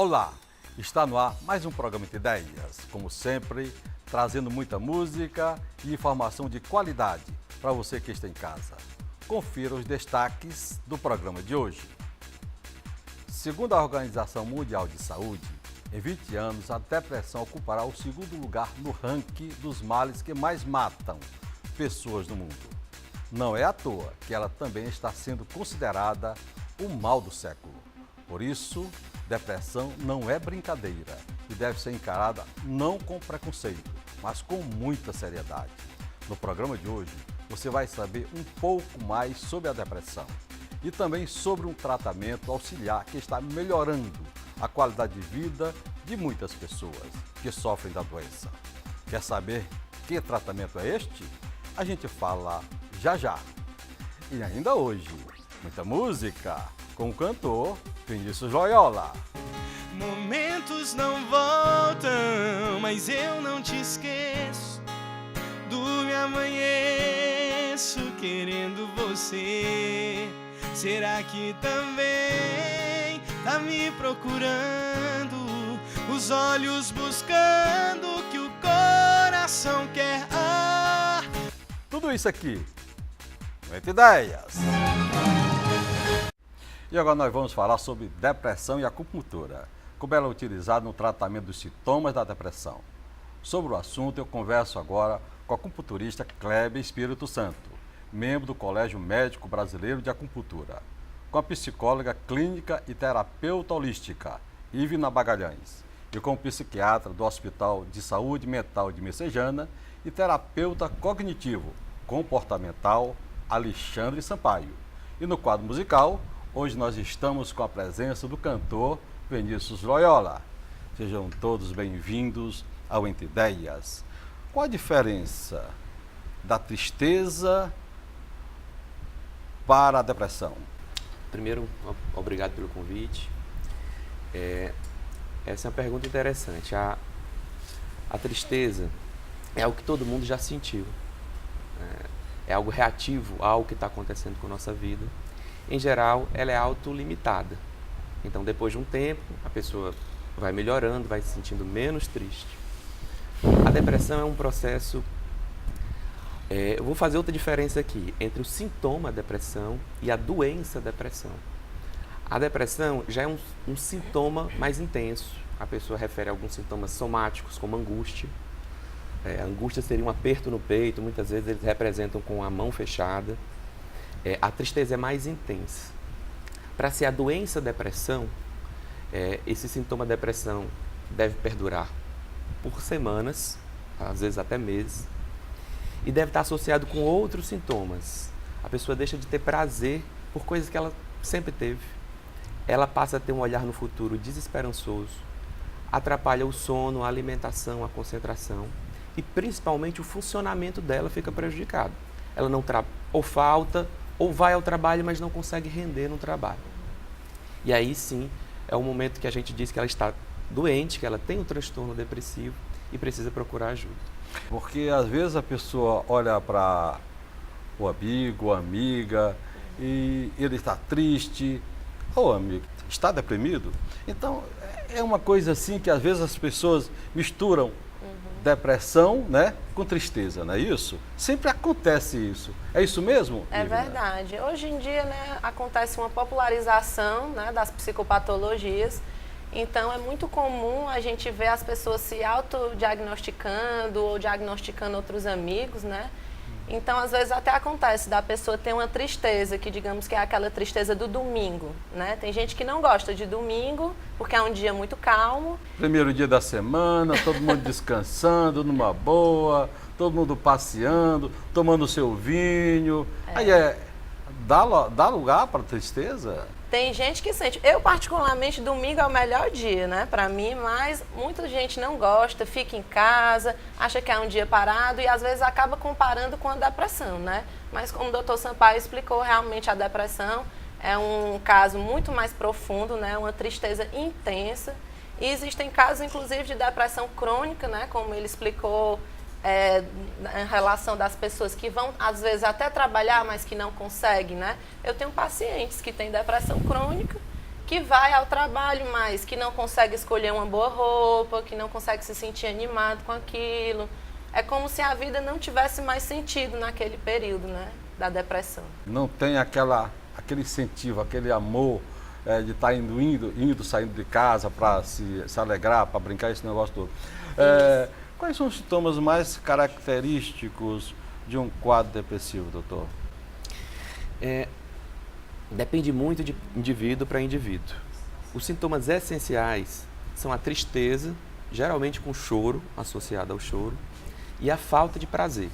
Olá, está no ar mais um programa de ideias, como sempre, trazendo muita música e informação de qualidade para você que está em casa. Confira os destaques do programa de hoje. Segundo a Organização Mundial de Saúde, em 20 anos a depressão ocupará o segundo lugar no ranking dos males que mais matam pessoas no mundo. Não é à toa que ela também está sendo considerada o mal do século. Por isso, depressão não é brincadeira e deve ser encarada não com preconceito, mas com muita seriedade. No programa de hoje, você vai saber um pouco mais sobre a depressão e também sobre um tratamento auxiliar que está melhorando a qualidade de vida de muitas pessoas que sofrem da doença. Quer saber que tratamento é este? A gente fala já já. E ainda hoje, muita música com o cantor Vinícius Loyola. Momentos não voltam, mas eu não te esqueço. Durmo e amanheço querendo você. Será que também tá me procurando? Os olhos buscando o que o coração quer. Tudo isso aqui, Muitas Ideias. E agora nós vamos falar sobre depressão e acupuntura, como ela é utilizada no tratamento dos sintomas da depressão. Sobre o assunto, eu converso agora com a acupunturista Kleber Espírito Santo, membro do Colégio Médico Brasileiro de Acupuntura, com a psicóloga clínica e terapeuta holística, Ivna Bagalhães, e com o psiquiatra do Hospital de Saúde Mental de Messejana e terapeuta cognitivo comportamental, Alexandre Sampaio. E no quadro musical, hoje nós estamos com a presença do cantor Vinícius Loyola. Sejam todos bem-vindos ao Entre Ideias. Qual a diferença da tristeza para a depressão? Primeiro, obrigado pelo convite. Essa é uma pergunta interessante. A tristeza é algo que todo mundo já sentiu. É algo reativo ao que está acontecendo com a nossa vida. Em geral, ela é autolimitada. Então, depois de um tempo, a pessoa vai melhorando, vai se sentindo menos triste. A depressão é um processo... eu vou fazer outra diferença aqui, entre o sintoma depressão e a doença depressão. A depressão já é um sintoma mais intenso. A pessoa refere a alguns sintomas somáticos, como angústia. A angústia seria um aperto no peito, muitas vezes eles representam com a mão fechada. A tristeza é mais intensa. Para ser a doença depressão, esse sintoma depressão deve perdurar por semanas, às vezes até meses, e deve estar associado com outros sintomas. A pessoa deixa de ter prazer por coisas que ela sempre teve. Ela passa a ter um olhar no futuro desesperançoso, atrapalha o sono, a alimentação, a concentração e principalmente o funcionamento dela fica prejudicado. Ela não ou falta ou vai ao trabalho, mas não consegue render no trabalho. E aí sim é o momento que a gente diz que ela está doente, que ela tem um transtorno depressivo e precisa procurar ajuda. Porque às vezes a pessoa olha para o amigo, a amiga, e ele está triste. Ô amigo, está deprimido? Então é uma coisa assim que às vezes as pessoas misturam depressão, né, com tristeza, não é isso? Sempre acontece isso. É isso mesmo? É Ivna? verdade. Hoje em dia, né, acontece uma popularização, né, das psicopatologias. Então, é muito comum a gente ver as pessoas se autodiagnosticando ou diagnosticando outros amigos, né? Então, às vezes até acontece da pessoa ter uma tristeza, que digamos que é aquela tristeza do domingo, né? Tem gente que não gosta de domingo, porque é um dia muito calmo. Primeiro dia da semana, todo mundo descansando, numa boa, todo mundo passeando, tomando seu vinho. Aí dá lugar para tristeza? Tem gente que sente. Eu, particularmente, domingo é o melhor dia, né, para mim, mas muita gente não gosta, fica em casa, acha que é um dia parado e às vezes acaba comparando com a depressão, né? Mas como o doutor Sampaio explicou, realmente a depressão é um caso muito mais profundo, né, uma tristeza intensa. E existem casos, inclusive, de depressão crônica, né, como ele explicou, em relação das pessoas que vão, às vezes, até trabalhar, mas que não conseguem, né? Eu tenho pacientes que têm depressão crônica, que vai ao trabalho, mas que não consegue escolher uma boa roupa, que não consegue se sentir animado com aquilo. É como se a vida não tivesse mais sentido naquele período, né, da depressão. Não tem aquele incentivo, aquele amor de estar indo, saindo de casa para se alegrar, para brincar, esse negócio todo. Quais são os sintomas mais característicos de um quadro depressivo, doutor? Depende muito de indivíduo para indivíduo. Os sintomas essenciais são a tristeza, geralmente com choro, associado ao choro, e a falta de prazer.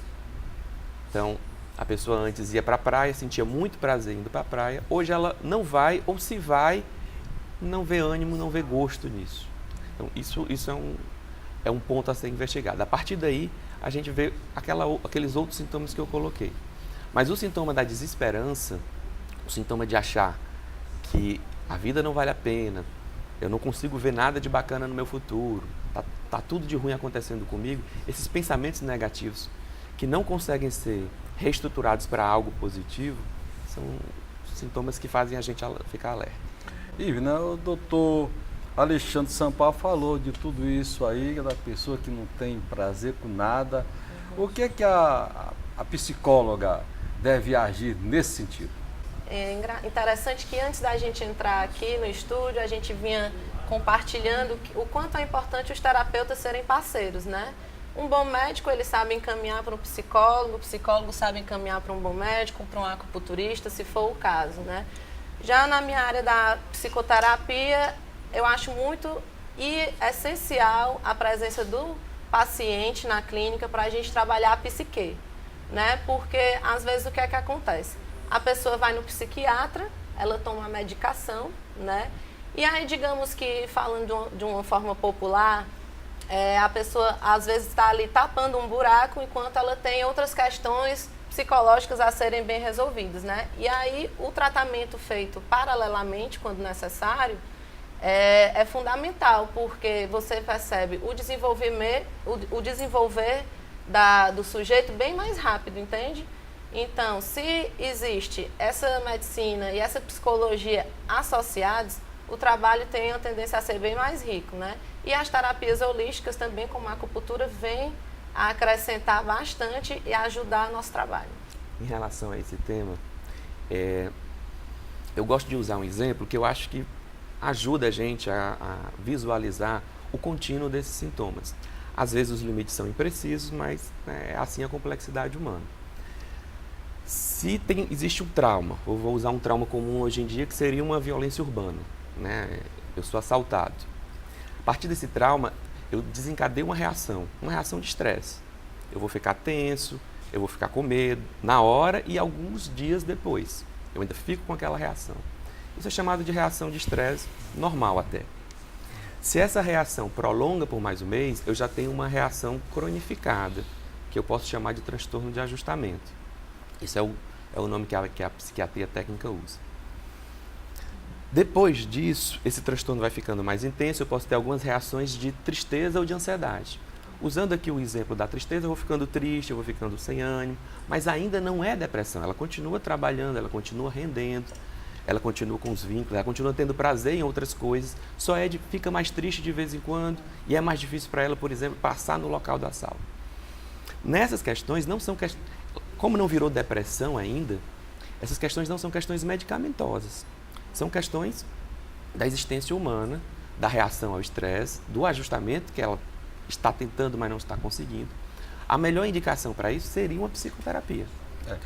Então, a pessoa antes ia para a praia, sentia muito prazer indo para a praia, hoje ela não vai, ou se vai, não vê ânimo, não vê gosto nisso. Então, isso é um ponto a ser investigado. A partir daí, a gente vê aqueles outros sintomas que eu coloquei. Mas o sintoma da desesperança, o sintoma de achar que a vida não vale a pena, eu não consigo ver nada de bacana no meu futuro, tá tudo de ruim acontecendo comigo, esses pensamentos negativos que não conseguem ser reestruturados para algo positivo, são sintomas que fazem a gente ficar alerta. Ivna, o doutor Alexandre Sampaio falou de tudo isso aí, da pessoa que não tem prazer com nada. O que é que a psicóloga deve agir nesse sentido? É interessante que antes da gente entrar aqui no estúdio, a gente vinha compartilhando o quanto é importante os terapeutas serem parceiros, né? Um bom médico, ele sabe encaminhar para um psicólogo, o psicólogo sabe encaminhar para um bom médico, para um acupunturista, se for o caso, né? Já na minha área da psicoterapia, eu acho muito essencial a presença do paciente na clínica para a gente trabalhar a psique, né? Porque, às vezes, o que é que acontece? A pessoa vai no psiquiatra, ela toma a medicação, né? E aí, digamos que, falando de uma forma popular, a pessoa, às vezes, está ali tapando um buraco enquanto ela tem outras questões psicológicas a serem bem resolvidas, né? E aí, o tratamento feito paralelamente, quando necessário, é fundamental, porque você percebe o desenvolver do sujeito bem mais rápido, entende? Então, se existe essa medicina e essa psicologia associados, o trabalho tem a tendência a ser bem mais rico, né? E as terapias holísticas também, como a acupuntura, vêm a acrescentar bastante e ajudar o nosso trabalho. Em relação a esse tema, eu gosto de usar um exemplo que eu acho que ajuda a gente a visualizar o contínuo desses sintomas. Às vezes os limites são imprecisos, mas é assim a complexidade humana. Se existe um trauma, eu vou usar um trauma comum hoje em dia, que seria uma violência urbana, né? Eu sou assaltado. A partir desse trauma, eu desencadeio uma reação de estresse. Eu vou ficar tenso, eu vou ficar com medo, na hora e alguns dias depois. Eu ainda fico com aquela reação. Isso é chamado de reação de estresse normal até. Se essa reação prolonga por mais um mês, eu já tenho uma reação cronificada, que eu posso chamar de transtorno de ajustamento. Esse é o nome que a psiquiatria técnica usa. Depois disso, esse transtorno vai ficando mais intenso, eu posso ter algumas reações de tristeza ou de ansiedade. Usando aqui o exemplo da tristeza, eu vou ficando triste, eu vou ficando sem ânimo, mas ainda não é depressão, ela continua trabalhando, ela continua rendendo, ela continua com os vínculos, ela continua tendo prazer em outras coisas, só fica mais triste de vez em quando e é mais difícil para ela, por exemplo, passar no local da sala. Nessas questões, como não virou depressão ainda, essas questões não são questões medicamentosas, são questões da existência humana, da reação ao estresse, do ajustamento que ela está tentando, mas não está conseguindo. A melhor indicação para isso seria uma psicoterapia.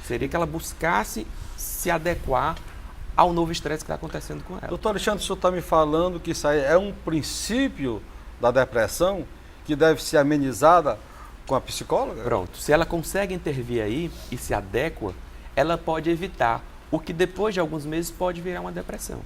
Seria que ela buscasse se adequar ao novo estresse que está acontecendo com ela. Doutor Alexandre, o senhor está me falando que isso aí é um princípio da depressão que deve ser amenizada com a psicóloga? Pronto. Se ela consegue intervir aí e se adequa, ela pode evitar o que depois de alguns meses pode virar uma depressão.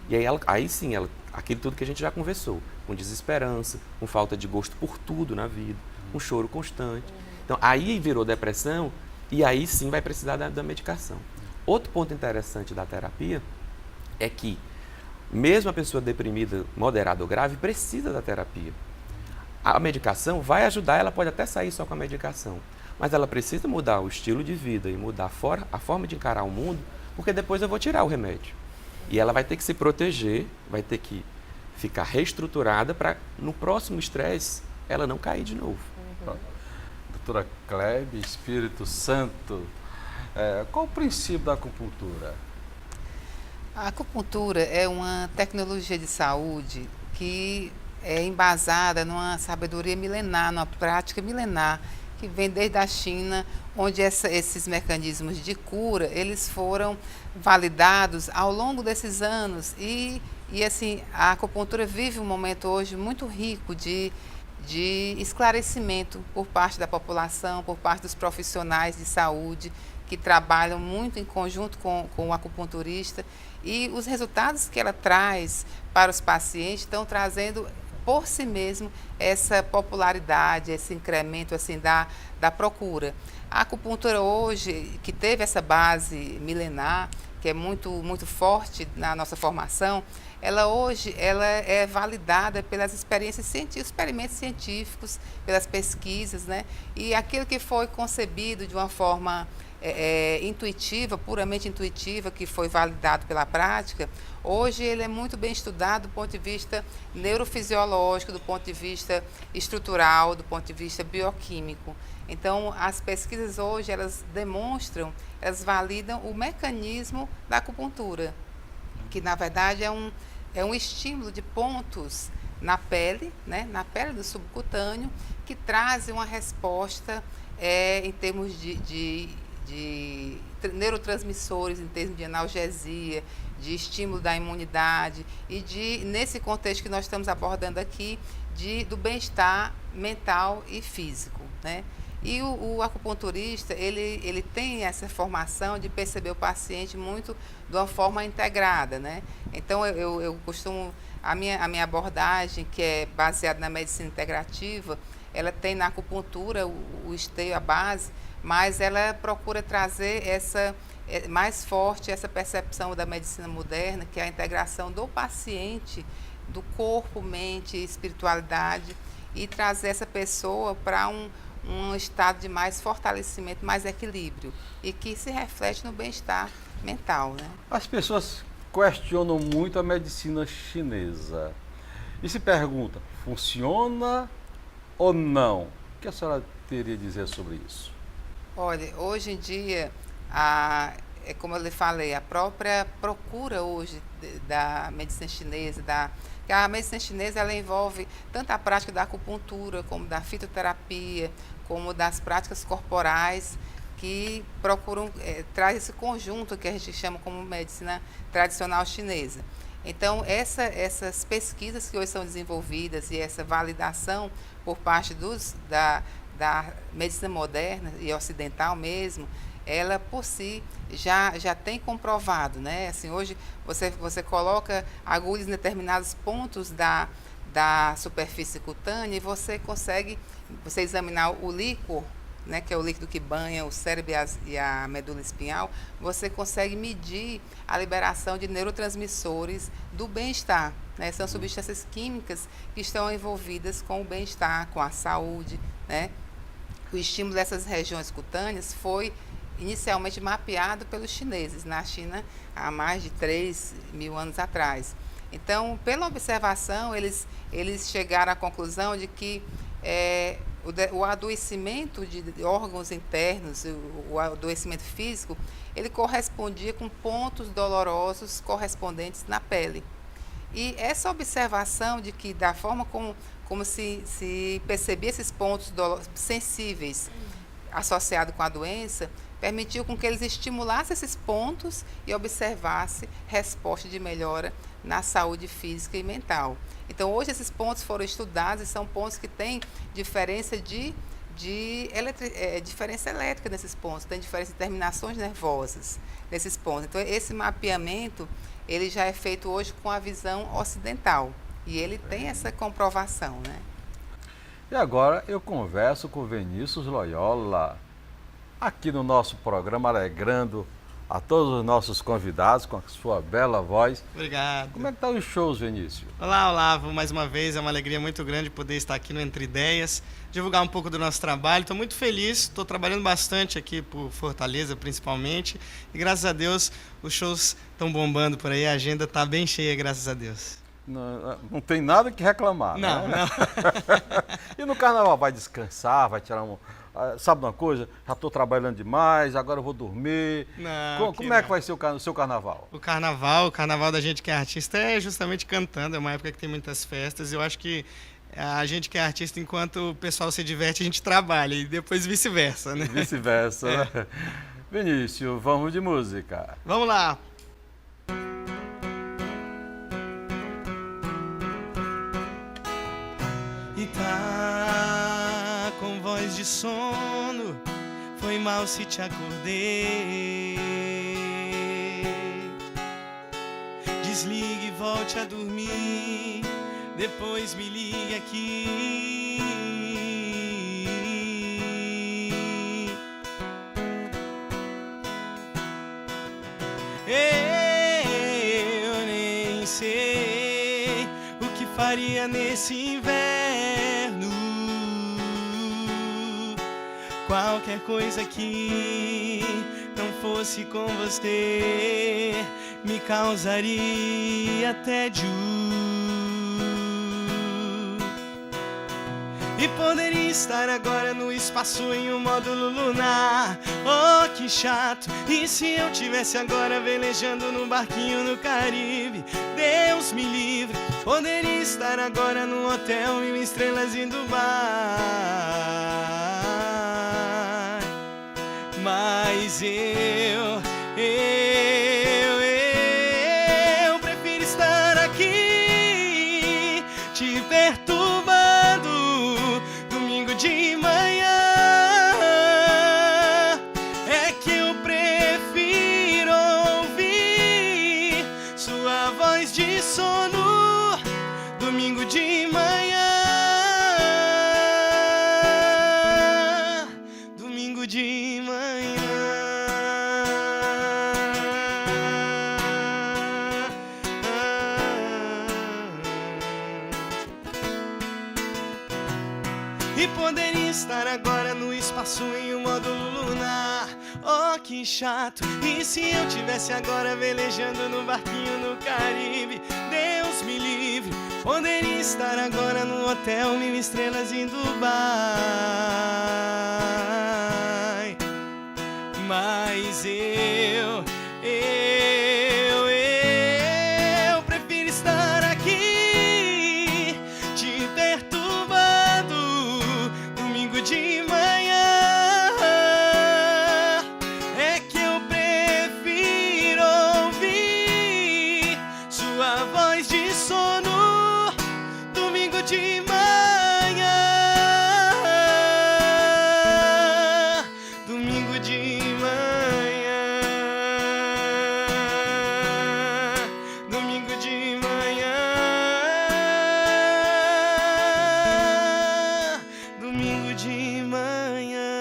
E aí sim, aquilo tudo que a gente já conversou, com desesperança, com falta de gosto por tudo na vida, com choro constante. Então, aí virou depressão e aí sim vai precisar da medicação. Outro ponto interessante da terapia é que, mesmo a pessoa deprimida, moderada ou grave, precisa da terapia. A medicação vai ajudar, ela pode até sair só com a medicação, mas ela precisa mudar o estilo de vida e mudar a forma de encarar o mundo, porque depois eu vou tirar o remédio. E ela vai ter que se proteger, vai ter que ficar reestruturada para no próximo estresse ela não cair de novo. Doutora Clebe, Espírito Santo, qual o princípio da acupuntura? A acupuntura é uma tecnologia de saúde que é embasada numa sabedoria milenar, numa prática milenar, que vem desde a China, onde esses mecanismos de cura, eles foram validados ao longo desses anos. E assim, a acupuntura vive um momento hoje muito rico de esclarecimento por parte da população, por parte dos profissionais de saúde, que trabalham muito em conjunto com o acupunturista, e os resultados que ela traz para os pacientes estão trazendo por si mesmo essa popularidade, esse incremento assim da procura. A acupuntura hoje, que teve essa base milenar, que é muito, muito forte na nossa formação, ela hoje é validada pelas experiências científicas, experimentos científicos, pelas pesquisas, né? E aquilo que foi concebido de uma forma intuitiva, puramente intuitiva, que foi validado pela prática, hoje ele é muito bem estudado do ponto de vista neurofisiológico, do ponto de vista estrutural, do ponto de vista bioquímico. Então, as pesquisas hoje, elas demonstram, elas validam o mecanismo da acupuntura, que na verdade é um estímulo de pontos na pele, né, na pele do subcutâneo, que trazem uma resposta em termos de neurotransmissores, em termos de analgesia, de estímulo da imunidade e nesse contexto que nós estamos abordando aqui, do bem-estar mental e físico, né? E o acupunturista, ele tem essa formação de perceber o paciente muito de uma forma integrada, né? Então, eu costumo, a minha abordagem, que é baseada na medicina integrativa, ela tem na acupuntura o esteio, a base, mas ela procura trazer mais forte essa percepção da medicina moderna, que é a integração do paciente, do corpo, mente e espiritualidade, e trazer essa pessoa para um estado de mais fortalecimento, mais equilíbrio, e que se reflete no bem-estar mental, né? As pessoas questionam muito a medicina chinesa e se perguntam, funciona ou não? O que a senhora teria a dizer sobre isso? Olha, hoje em dia, como eu lhe falei, a própria procura hoje da medicina chinesa, a medicina chinesa, ela envolve tanto a prática da acupuntura, como da fitoterapia, como das práticas corporais, que procuram traz esse conjunto que a gente chama como medicina tradicional chinesa. Então, essas pesquisas que hoje são desenvolvidas e essa validação por parte da medicina moderna e ocidental mesmo, ela por si já tem comprovado, né? Assim, hoje você coloca agulhas em determinados pontos da superfície cutânea e você consegue examinar o líquor, né, que é o líquido que banha o cérebro e a medula espinhal, você consegue medir a liberação de neurotransmissores do bem-estar, né? São substâncias químicas que estão envolvidas com o bem-estar, com a saúde, né? O estímulo dessas regiões cutâneas foi inicialmente mapeado pelos chineses na China há mais de 3.000 anos atrás. Então, pela observação, eles chegaram à conclusão de que o adoecimento de órgãos internos, o adoecimento físico, ele correspondia com pontos dolorosos correspondentes na pele. E essa observação de que, da forma como se percebia esses pontos sensíveis associados com a doença, permitiu com que eles estimulassem esses pontos e observassem resposta de melhora na saúde física e mental. Então, hoje esses pontos foram estudados e são pontos que têm diferença diferença elétrica nesses pontos, tem diferença de terminações nervosas nesses pontos. Então, esse mapeamento ele já é feito hoje com a visão ocidental e ele tem essa comprovação, né? E agora eu converso com Vinícius Loyola, aqui no nosso programa Alegrando a todos os nossos convidados com a sua bela voz. Obrigado. Como é que tá os shows, Vinícius? Olá, Olavo, mais uma vez, é uma alegria muito grande poder estar aqui no Entre Ideias, divulgar um pouco do nosso trabalho. Estou muito feliz, estou trabalhando bastante aqui por Fortaleza, principalmente, e graças a Deus os shows estão bombando por aí, a agenda está bem cheia, graças a Deus. Não tem nada que reclamar, Não, né? não. E no carnaval vai descansar, vai tirar sabe uma coisa? Já estou trabalhando demais, agora eu vou dormir. Não, Como é que vai ser o seu carnaval? O carnaval da gente que é artista é justamente cantando, é uma época que tem muitas festas. Eu acho que a gente que é artista, enquanto o pessoal se diverte, a gente trabalha, e depois vice-versa, né? Vice-versa, né? Vinícius, vamos de música. Vamos lá. E tá com voz de sono, foi mal se te acordei. Desligue e volte a dormir, depois me ligue aqui. Eu nem sei o que faria nesse inverno. Qualquer coisa que não fosse com você me causaria tédio. E poderia estar agora no espaço em um módulo lunar. Oh, que chato! E se eu tivesse agora velejando num barquinho no Caribe? Deus me livre! Poderia estar agora num hotel 1000 estrelas em Dubai. Mas eu prefiro estar aqui te perturbando domingo de manhã. É que eu prefiro ouvir sua voz de sono domingo de manhã. Domingo de manhã. E poderia estar agora no espaço em um módulo lunar. Oh, que chato! E se eu tivesse agora velejando no barquinho no Caribe? Deus me livre! Poderia estar agora no hotel 1000 estrelas em Dubai. Mas eu prefiro estar aqui te perturbando domingo de manhã. É que eu prefiro ouvir sua voz de sono domingo de manhã. Domingo de manhã. Domingo de manhã. Domingo de manhã.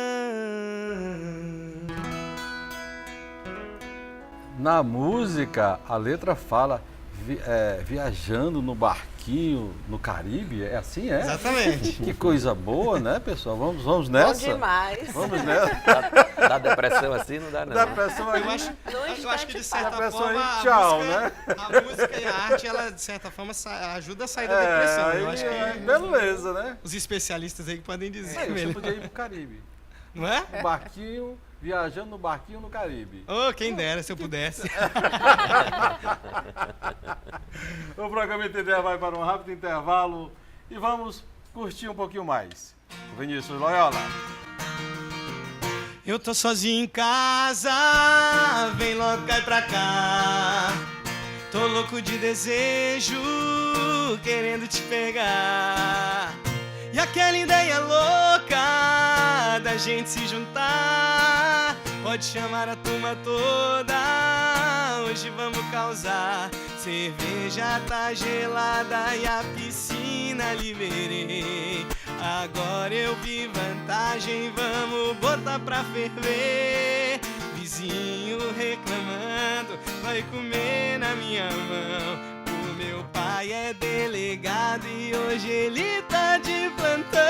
Na música, a letra fala viajando no barquinho no Caribe, é assim, é? Exatamente. Que coisa boa, né, pessoal? Vamos nessa? Bom demais. Vamos nessa. Dá depressão assim, não dá não. Da pressão aí. Eu acho que de certa A pessoa forma aí, tchau, a música e a arte, ela de certa forma ajuda a sair da depressão. Eu acho que beleza, né? os especialistas aí que podem dizer. Aí, você melhor. podia ir pro Caribe. Não é? Um barquinho, viajando no barquinho no Caribe. Oh, quem dera se eu pudesse. O programa Entender vai para um rápido intervalo e vamos curtir um pouquinho mais. Vinícius Loyola. Eu tô sozinho em casa, vem logo, cai pra cá. Tô louco de desejo, querendo te pegar. E aquela ideia louca da gente se juntar, pode chamar a turma toda, hoje vamos causar. Cerveja tá gelada e a piscina liberei. Agora eu vi vantagem, vamos botar pra ferver. Vizinho reclamando reclamando, vai comer na minha mão. O meu pai é delegado e hoje ele tá de plantão.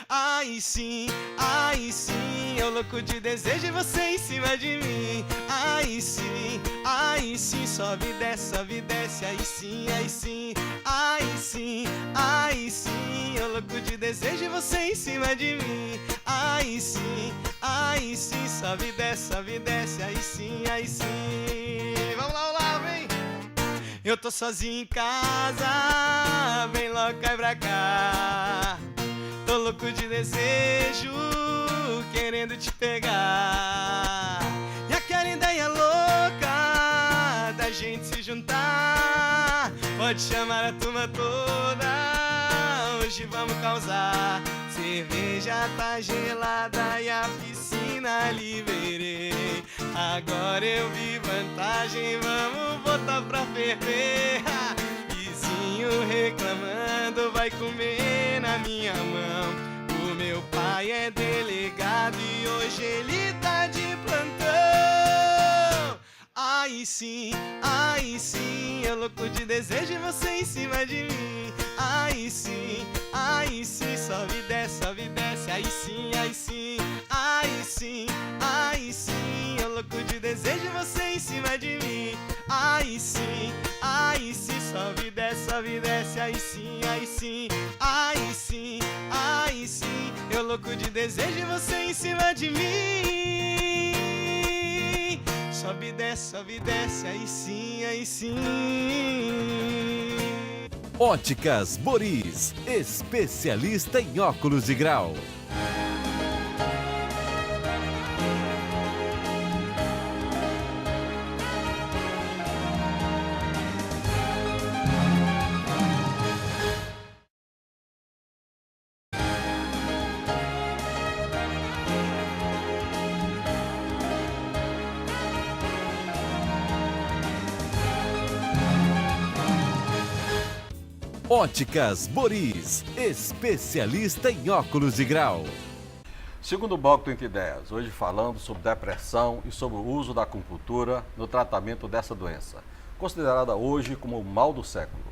Aí sim, eu louco de desejo e você em cima de mim. Aí sim, sobe e desce, aí sim, aí sim. Aí sim, eu louco de desejo e você em cima de mim. Aí sim, sobe e desce, aí sim, aí sim. Vamos lá, vem! Eu tô sozinho em casa, vem logo, cai pra cá. Tô louco de desejo, querendo te pegar. E aquela ideia louca da gente se juntar, pode chamar a turma toda, hoje vamos causar. Cerveja tá gelada e a piscina liberei. Agora eu vi vantagem, vamos botar pra ferver. Vizinho reclamando, vai comer na minha mão. O meu pai é delegado e hoje ele tá de plantão. Aí sim, eu louco de desejo e você em cima de mim. Aí sim, sobe e desce, aí sim, aí sim. Aí sim, eu louco de desejo e você em cima de mim. Aí sim, sobe e desce, aí sim, aí sim. Aí sim, eu louco de desejo e você em cima de mim. Sobe e desce, aí sim, aí sim. Óticas Boris, especialista em óculos de grau. Óticas Boris, especialista em óculos de grau. Segundo bloco do Entre Ideias, hoje falando sobre depressão e sobre o uso da acupuntura no tratamento dessa doença, considerada hoje como o mal do século.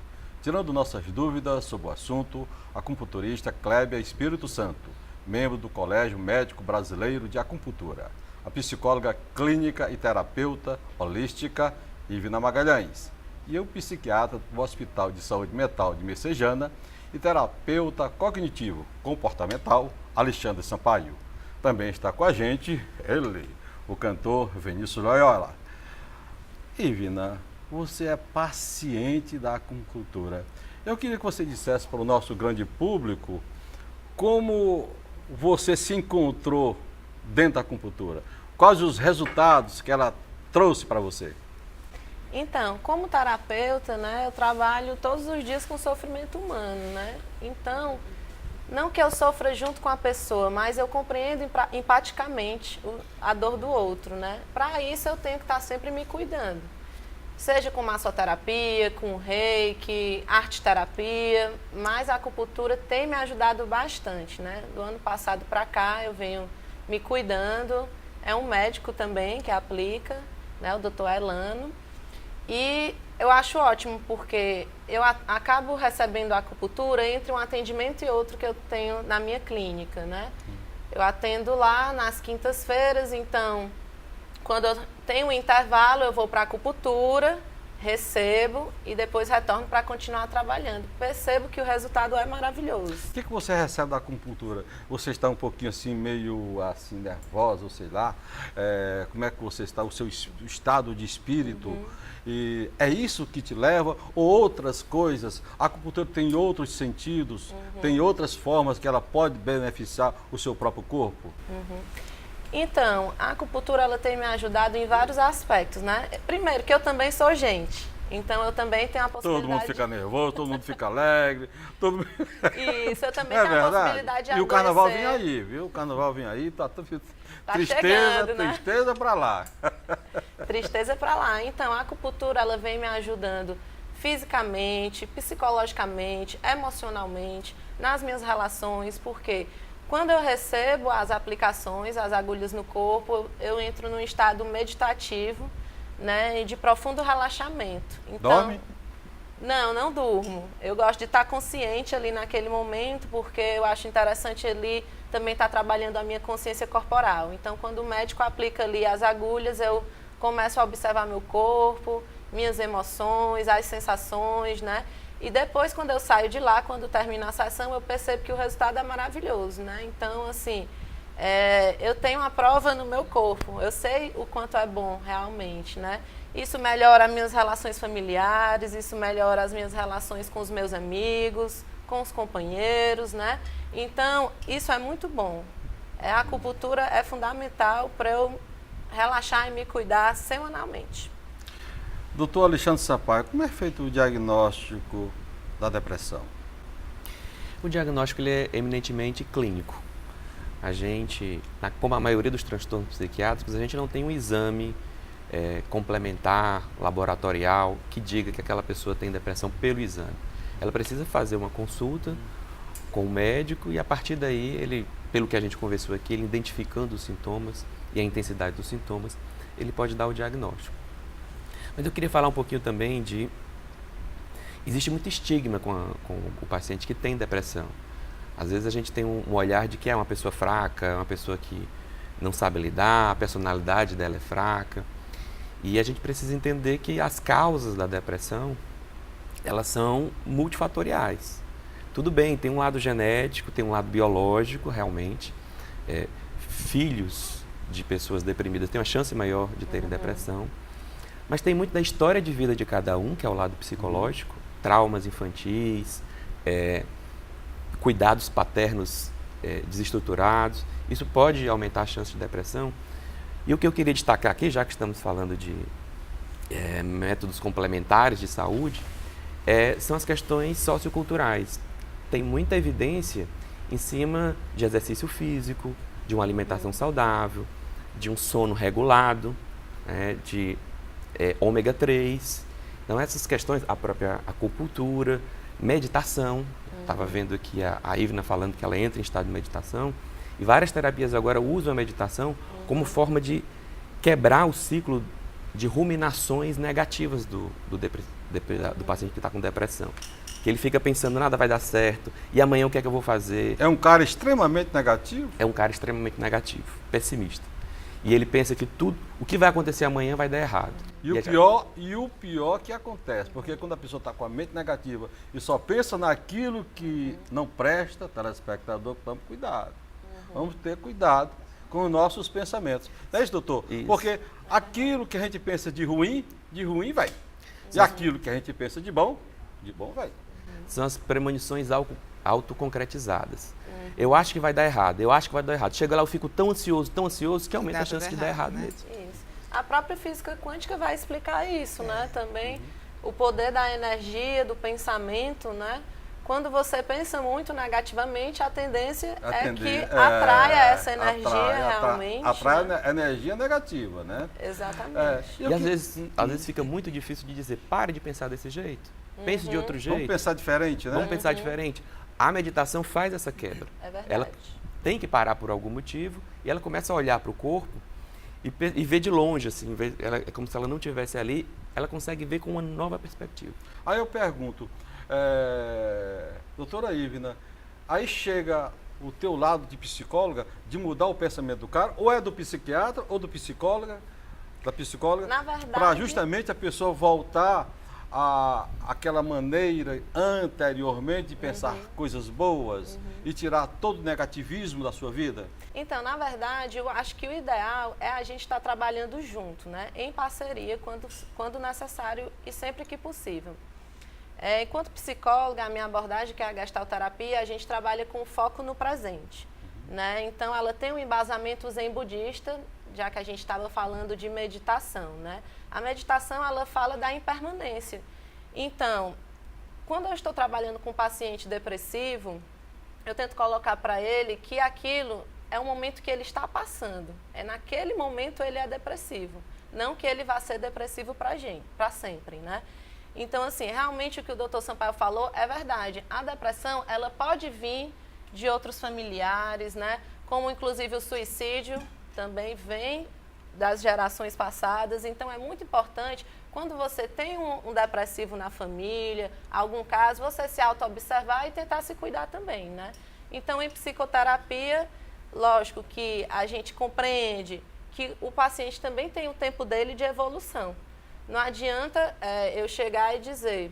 Tirando nossas dúvidas sobre o assunto, a acupunturista Clébia Espírito Santo, membro do Colégio Médico Brasileiro de Acupuntura, a psicóloga clínica e terapeuta holística Ivina Magalhães, e o psiquiatra do Hospital de Saúde Mental de Messejana e terapeuta cognitivo comportamental Alexandre Sampaio. Também está com a gente ele, o cantor Vinícius Loyola. Ivina, você é paciente da acupuntura. Eu queria que você dissesse para o nosso grande público como você se encontrou dentro da acupuntura. Quais os resultados que ela trouxe para você? Então, como terapeuta, né, eu trabalho todos os dias com sofrimento humano, né? Então, não que eu sofra junto com a pessoa, mas eu compreendo empaticamente a dor do outro, né? Para isso, eu tenho que estar sempre me cuidando. Seja com massoterapia, com reiki, arte-terapia, mas a acupuntura tem me ajudado bastante, né? Do ano passado para cá, eu venho me cuidando. É um médico também que aplica, né, o Dr. Elano. E eu acho ótimo, porque eu acabo recebendo a acupuntura entre um atendimento e outro que eu tenho na minha clínica, né? Eu atendo lá nas quintas-feiras, então, quando eu tenho um intervalo, eu vou para a acupuntura, recebo e depois retorno para continuar trabalhando. Percebo que o resultado é maravilhoso. O que você recebe da acupuntura? Você está um pouquinho assim, meio assim, nervosa, ou sei lá? Como é que você está, o seu estado de espírito? E é isso que te leva? Ou outras coisas? A acupuntura tem outros sentidos? Tem outras formas que ela pode beneficiar o seu próprio corpo? Então, a acupuntura ela tem me ajudado em vários aspectos, né? Primeiro, que eu também sou gente. Então, eu também tenho a possibilidade... Todo mundo fica nervoso, todo mundo fica alegre. Todo... Isso, eu também tenho a possibilidade de adoecer. E o carnaval vem aí, viu? O carnaval vem aí, tá tristeza, chegando, né? Tristeza pra lá. Tristeza pra lá. Então, a acupuntura ela vem me ajudando fisicamente, psicologicamente, emocionalmente, nas minhas relações, porque Quando eu recebo as aplicações, as agulhas no corpo, eu entro num estado meditativo, né, e de profundo relaxamento. Então, Dorme? Não durmo. Eu gosto de estar consciente ali naquele momento, porque eu acho interessante ali também estar trabalhando a minha consciência corporal. Então, quando o médico aplica ali as agulhas, eu começo a observar meu corpo, minhas emoções, as sensações, né? E depois, quando eu saio de lá, quando termina a sessão, eu percebo que o resultado é maravilhoso, né? Então, assim, eu tenho uma prova no meu corpo, eu sei o quanto é bom realmente, né? Isso melhora as minhas relações familiares, isso melhora as minhas relações com os meus amigos, com os companheiros, né? Então, isso é muito bom. A acupuntura é fundamental para eu relaxar e me cuidar semanalmente. Doutor Alexandre Sampaio, como é feito o diagnóstico da depressão? O diagnóstico ele é eminentemente clínico. A gente, como a maioria dos transtornos psiquiátricos, a gente não tem um exame complementar, laboratorial, que diga que aquela pessoa tem depressão pelo exame. Ela precisa fazer uma consulta com o médico e a partir daí, ele, pelo que a gente conversou aqui, ele identificando os sintomas e a intensidade dos sintomas, ele pode dar o diagnóstico. Mas eu queria falar um pouquinho também de... Existe muito estigma com o paciente que tem depressão. Às vezes a gente tem um olhar de que é uma pessoa fraca, uma pessoa que não sabe lidar, a personalidade dela é fraca. E a gente precisa entender que as causas da depressão, elas são multifatoriais. Tudo bem, tem um lado genético, tem um lado biológico, realmente. Filhos de pessoas deprimidas têm uma chance maior de terem depressão. Mas tem muito da história de vida de cada um, que é o lado psicológico, traumas infantis, cuidados paternos desestruturados. Isso pode aumentar a chance de depressão. E o que eu queria destacar aqui, já que estamos falando de métodos complementares de saúde, são as questões socioculturais. Tem muita evidência em cima de exercício físico, de uma alimentação saudável, de um sono regulado, de ômega 3. Então, essas questões, a própria acupuntura, meditação. Estava vendo aqui a Ivna falando que ela entra em estado de meditação. E várias terapias agora usam a meditação como forma de quebrar o ciclo de ruminações negativas do paciente que está com depressão. Que ele fica pensando, nada vai dar certo, e amanhã o que é que eu vou fazer? É um cara extremamente negativo? É um cara extremamente negativo, pessimista. E ele pensa que o que vai acontecer amanhã vai dar errado. E o pior que acontece, porque quando a pessoa está com a mente negativa e só pensa naquilo que não presta, telespectador, vamos cuidado. Vamos ter cuidado com os nossos pensamentos. Não é isso, doutor? Isso. Porque aquilo que a gente pensa de ruim vai. E aquilo que a gente pensa de bom vai. São as premonições autoconcretizadas. Eu acho que vai dar errado, eu acho que vai dar errado. Chega lá, eu fico tão ansioso que aumenta a chance de dar errado mesmo. Isso. A própria física quântica vai explicar isso, né? Também o poder da energia, do pensamento, né? Quando você pensa muito negativamente, a tendência é que atraia essa energia realmente. Atrai a energia negativa, né? Exatamente. E às vezes fica muito difícil de dizer, pare de pensar desse jeito. Pense de outro jeito. Vamos pensar diferente, né? Vamos pensar diferente. A meditação faz essa quebra. É verdade. Ela tem que parar por algum motivo e ela começa a olhar para o corpo e ver de longe, assim, é como se ela não estivesse ali, ela consegue ver com uma nova perspectiva. Aí eu pergunto, doutora Ivna, aí chega o teu lado de psicóloga, de mudar o pensamento do cara, ou é do psiquiatra ou do psicóloga, da psicóloga, Na verdade, para justamente a pessoa voltar àquela maneira anteriormente de pensar coisas boas e tirar todo o negativismo da sua vida? Então, na verdade, eu acho que o ideal é a gente estar trabalhando junto, né? Em parceria, quando necessário e sempre que possível. Enquanto psicóloga, a minha abordagem, que é a gestalterapia, a gente trabalha com foco no presente, né? Então, ela tem um embasamento zen budista, já que a gente estava falando de meditação, né? A meditação, ela fala da impermanência. Então, quando eu estou trabalhando com um paciente depressivo, eu tento colocar para ele que aquilo é um momento que ele está passando. Naquele momento ele é depressivo, não que ele vá ser depressivo para sempre, né? Então, assim, realmente o que o Dr. Sampaio falou é verdade. A depressão, ela pode vir de outros familiares, né? Como inclusive o suicídio também vem das gerações passadas. Então é muito importante, quando você tem um depressivo na família, algum caso, você se auto-observar e tentar se cuidar também, né? Então em psicoterapia, lógico que a gente compreende que o paciente também tem o tempo dele de evolução. Não adianta eu chegar e dizer,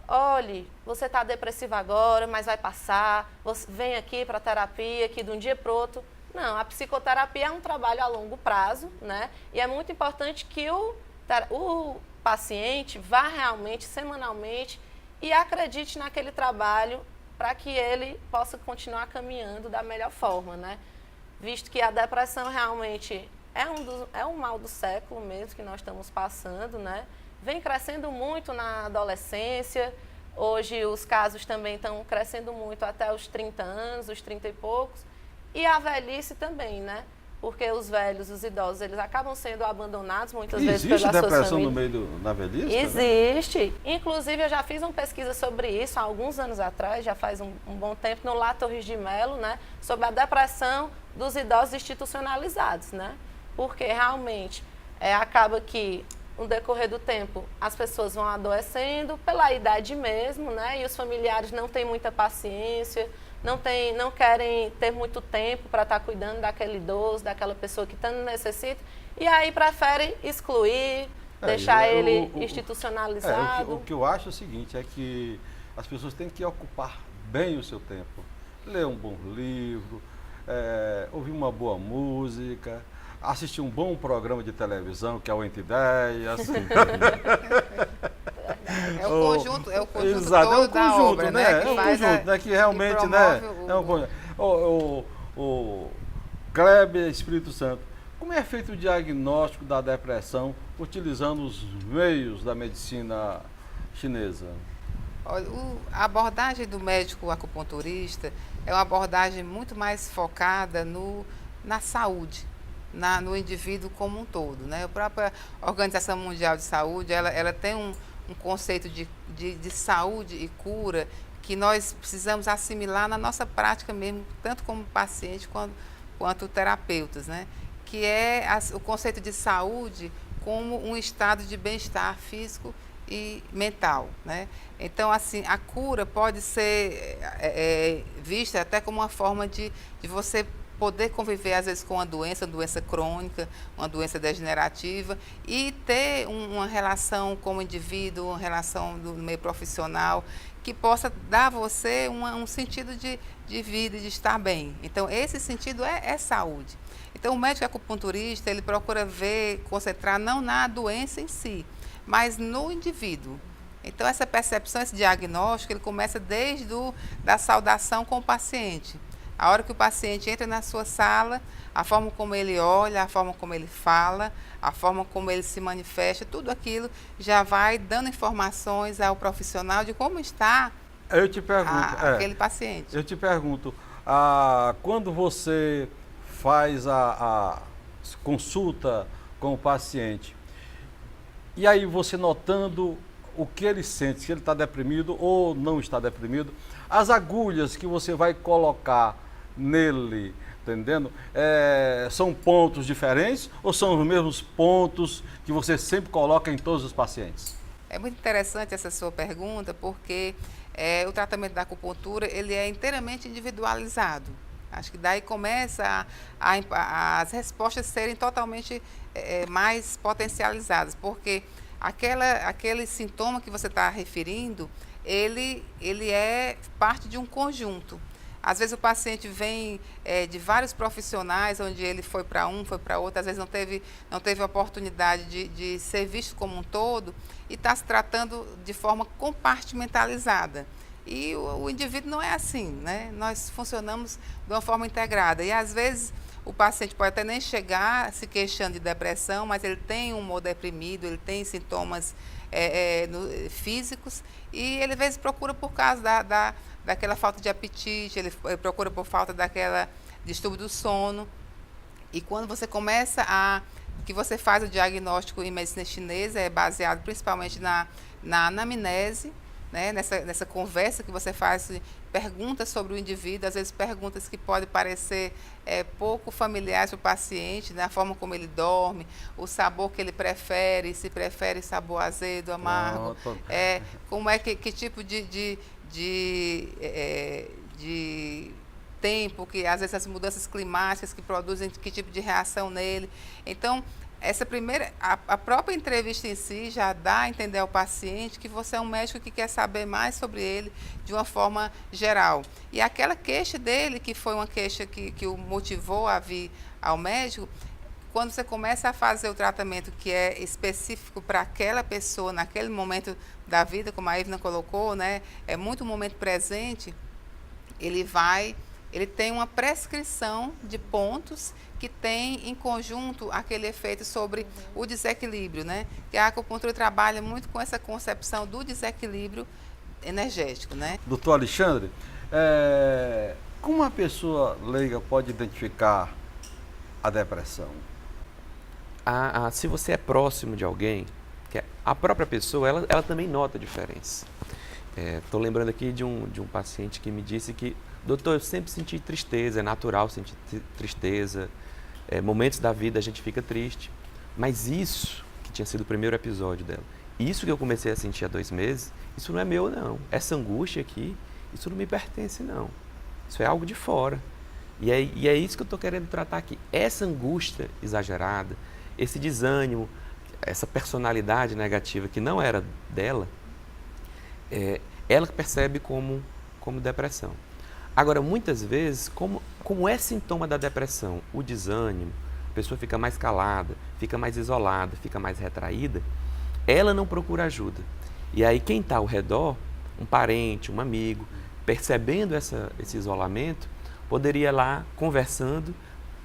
olhe, você está depressiva agora, mas vai passar, você vem aqui para a terapia, que de um dia para o outro. Não, a psicoterapia é um trabalho a longo prazo, né? E é muito importante que o paciente vá realmente, semanalmente, e acredite naquele trabalho para que ele possa continuar caminhando da melhor forma, né? Visto que a depressão realmente é um mal do século mesmo que nós estamos passando, né? Vem crescendo muito na adolescência, hoje os casos também estão crescendo muito até os 30 anos, os 30 e poucos, e a velhice também, né? Porque os velhos, os idosos, eles acabam sendo abandonados muitas vezes pelas suas famílias. Existe depressão no meio da velhice? Existe. Inclusive, eu já fiz uma pesquisa sobre isso há alguns anos atrás, já faz um bom tempo, no Lá Torres de Melo, né? Sobre a depressão dos idosos institucionalizados, né? Porque realmente acaba que, no decorrer do tempo, as pessoas vão adoecendo pela idade mesmo, né? E os familiares não têm muita paciência, não querem ter muito tempo para estar cuidando daquele idoso, daquela pessoa que tanto necessita, e aí prefere excluir, deixar ele institucionalizado. O que eu acho é o seguinte, é que as pessoas têm que ocupar bem o seu tempo. Ler um bom livro, ouvir uma boa música, assistir um bom programa de televisão, que é o Entre Ideias. É o conjunto Exato, todo da obra, né? É um conjunto, né? Que realmente, né? O Kleber Espírito Santo, como é feito o diagnóstico da depressão utilizando os meios da medicina chinesa? Olha, a abordagem do médico acupunturista é uma abordagem muito mais focada na saúde, no indivíduo como um todo, né? A própria Organização Mundial de Saúde, ela tem um conceito de saúde e cura que nós precisamos assimilar na nossa prática mesmo, tanto como paciente quanto terapeutas, né? Que é o conceito de saúde como um estado de bem-estar físico e mental, né? Então, assim, a cura pode ser vista até como uma forma de você poder conviver, às vezes, com uma doença crônica, uma doença degenerativa, e ter uma relação como indivíduo, uma relação do meio profissional, que possa dar a você um sentido de vida e de estar bem. Então, esse sentido é saúde. Então, o médico acupunturista, ele procura concentrar não na doença em si, mas no indivíduo. Então, essa percepção, esse diagnóstico, ele começa desde da saudação com o paciente. A hora que o paciente entra na sua sala, a forma como ele olha, a forma como ele fala, a forma como ele se manifesta, tudo aquilo já vai dando informações ao profissional de como está aquele paciente. Eu te pergunto, quando você faz a consulta com o paciente, e aí você notando o que ele sente, se ele está deprimido ou não está deprimido, as agulhas que você vai colocar nele, entendendo? São pontos diferentes ou são os mesmos pontos que você sempre coloca em todos os pacientes? É muito interessante essa sua pergunta, porque o tratamento da acupuntura ele é inteiramente individualizado. Acho que daí começa as respostas serem totalmente mais potencializadas, porque aquele sintoma que você está referindo, ele é parte de um conjunto. Às vezes o paciente vem de vários profissionais, onde ele foi para um, foi para outro, às vezes não teve a oportunidade de ser visto como um todo e está se tratando de forma compartimentalizada. E o indivíduo não é assim, né? Nós funcionamos de uma forma integrada. E às vezes o paciente pode até nem chegar se queixando de depressão, mas ele tem um humor deprimido, ele tem sintomas físicos, e ele às vezes procura por causa daquela falta de apetite, ele procura por falta daquela distúrbio do sono. E quando você começa que você faz o diagnóstico em medicina chinesa, é baseado principalmente na anamnese, né, nessa conversa que você faz, perguntas sobre o indivíduo, às vezes perguntas que podem parecer pouco familiares para o paciente, né, a forma como ele dorme, o sabor que ele prefere, se prefere sabor azedo, amargo, como é que tipo de tempo, que às vezes as mudanças climáticas que produzem, que tipo de reação nele. Então, essa primeira, a própria entrevista em si já dá a entender ao paciente que você é um médico que quer saber mais sobre ele de uma forma geral. E aquela queixa dele, que foi uma queixa que o motivou a vir ao médico, quando você começa a fazer o tratamento que é específico para aquela pessoa, naquele momento da vida, como a Ivna colocou, né, é muito o momento presente, ele tem uma prescrição de pontos que tem em conjunto aquele efeito sobre o desequilíbrio, né? Que a acupuntura trabalha muito com essa concepção do desequilíbrio energético, né? Doutor Alexandre, como uma pessoa leiga pode identificar a depressão? Se você é próximo de alguém, que a própria pessoa, ela também nota a diferença. Estou lembrando aqui de um paciente que me disse que, doutor, eu sempre senti tristeza, é natural sentir tristeza, momentos da vida a gente fica triste, mas isso, que tinha sido o primeiro episódio dela, isso que eu comecei a sentir há 2 meses, isso não é meu não, essa angústia aqui, isso não me pertence não, isso é algo de fora. E é isso que eu estou querendo tratar aqui, essa angústia exagerada, esse desânimo, essa personalidade negativa que não era dela, ela percebe como depressão. Agora, muitas vezes, como é sintoma da depressão, o desânimo, a pessoa fica mais calada, fica mais isolada, fica mais retraída, ela não procura ajuda. E aí quem está ao redor, um parente, um amigo, percebendo esse isolamento, poderia ir lá conversando,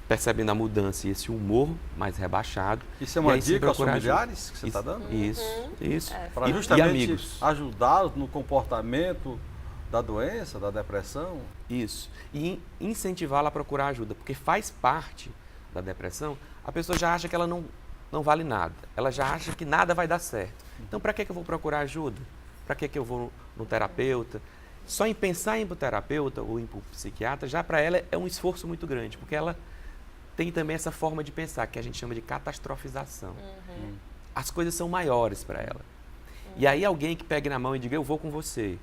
percebendo a mudança e esse humor mais rebaixado. Isso é uma dica aos familiares que você está dando? Isso. Para justamente ajudá-los no comportamento da doença, da depressão? Isso. E incentivá-la a procurar ajuda, porque faz parte da depressão, a pessoa já acha que ela não vale nada, ela já acha que nada vai dar certo. Então, para que eu vou procurar ajuda? Para que eu vou no terapeuta? Só em pensar em ir para o terapeuta ou ir para o psiquiatra, já para ela é um esforço muito grande, porque ela tem também essa forma de pensar, que a gente chama de catastrofização. As coisas são maiores para ela. E aí alguém que pegue na mão e diga, eu vou com você,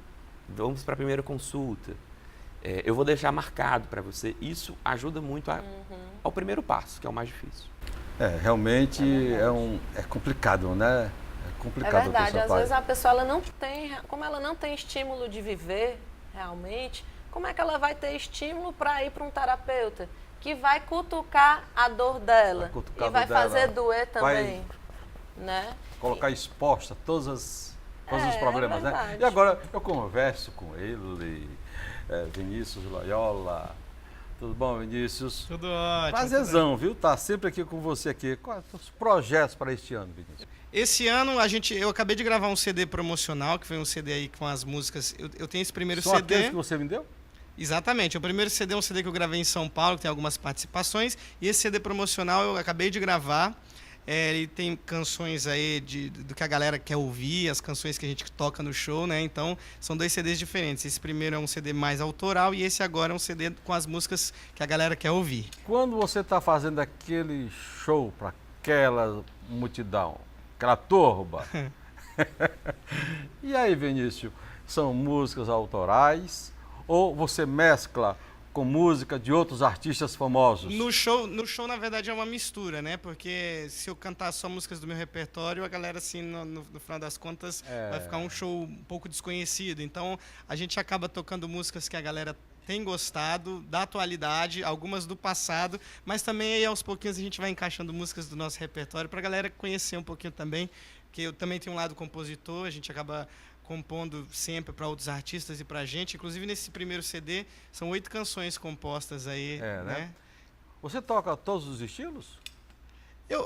vamos para a primeira consulta, eu vou deixar marcado para você, isso ajuda muito ao primeiro passo, que é o mais difícil. Realmente é complicado, né? É complicado. É verdade, às vezes a pessoa ela não tem, como ela não tem estímulo de viver realmente, como é que ela vai ter estímulo para ir para um terapeuta? Que vai cutucar a dor dela e vai fazer doer também, né? Colocar exposta todos os problemas, né? E agora eu converso com ele, Vinícius Loyola. Tudo bom, Vinícius? Tudo ótimo. Prazerzão, viu? Tá sempre aqui com você aqui. Quais os projetos para este ano, Vinícius? Esse ano eu acabei de gravar um CD promocional, que foi um CD aí com as músicas. Eu tenho esse primeiro CD. Aqueles que você me deu? Exatamente. O primeiro CD é um CD que eu gravei em São Paulo, que tem algumas participações. E esse CD promocional eu acabei de gravar. Ele tem canções aí do que a galera quer ouvir, as canções que a gente toca no show, né? Então, são 2 CDs diferentes. Esse primeiro é um CD mais autoral e esse agora é um CD com as músicas que a galera quer ouvir. Quando você está fazendo aquele show para aquela multidão, aquela turba, e aí, Vinícius, são músicas autorais ou você mescla com música de outros artistas famosos? No show, na verdade, é uma mistura, né? Porque se eu cantar só músicas do meu repertório, a galera, assim, no final das contas, vai ficar um show um pouco desconhecido. Então, a gente acaba tocando músicas que a galera tem gostado, da atualidade, algumas do passado, mas também aí, aos pouquinhos a gente vai encaixando músicas do nosso repertório para a galera conhecer um pouquinho também, porque eu também tenho um lado compositor, a gente acaba compondo sempre para outros artistas e para a gente. Inclusive, nesse primeiro CD, são 8 canções compostas aí, né? Você toca todos os estilos?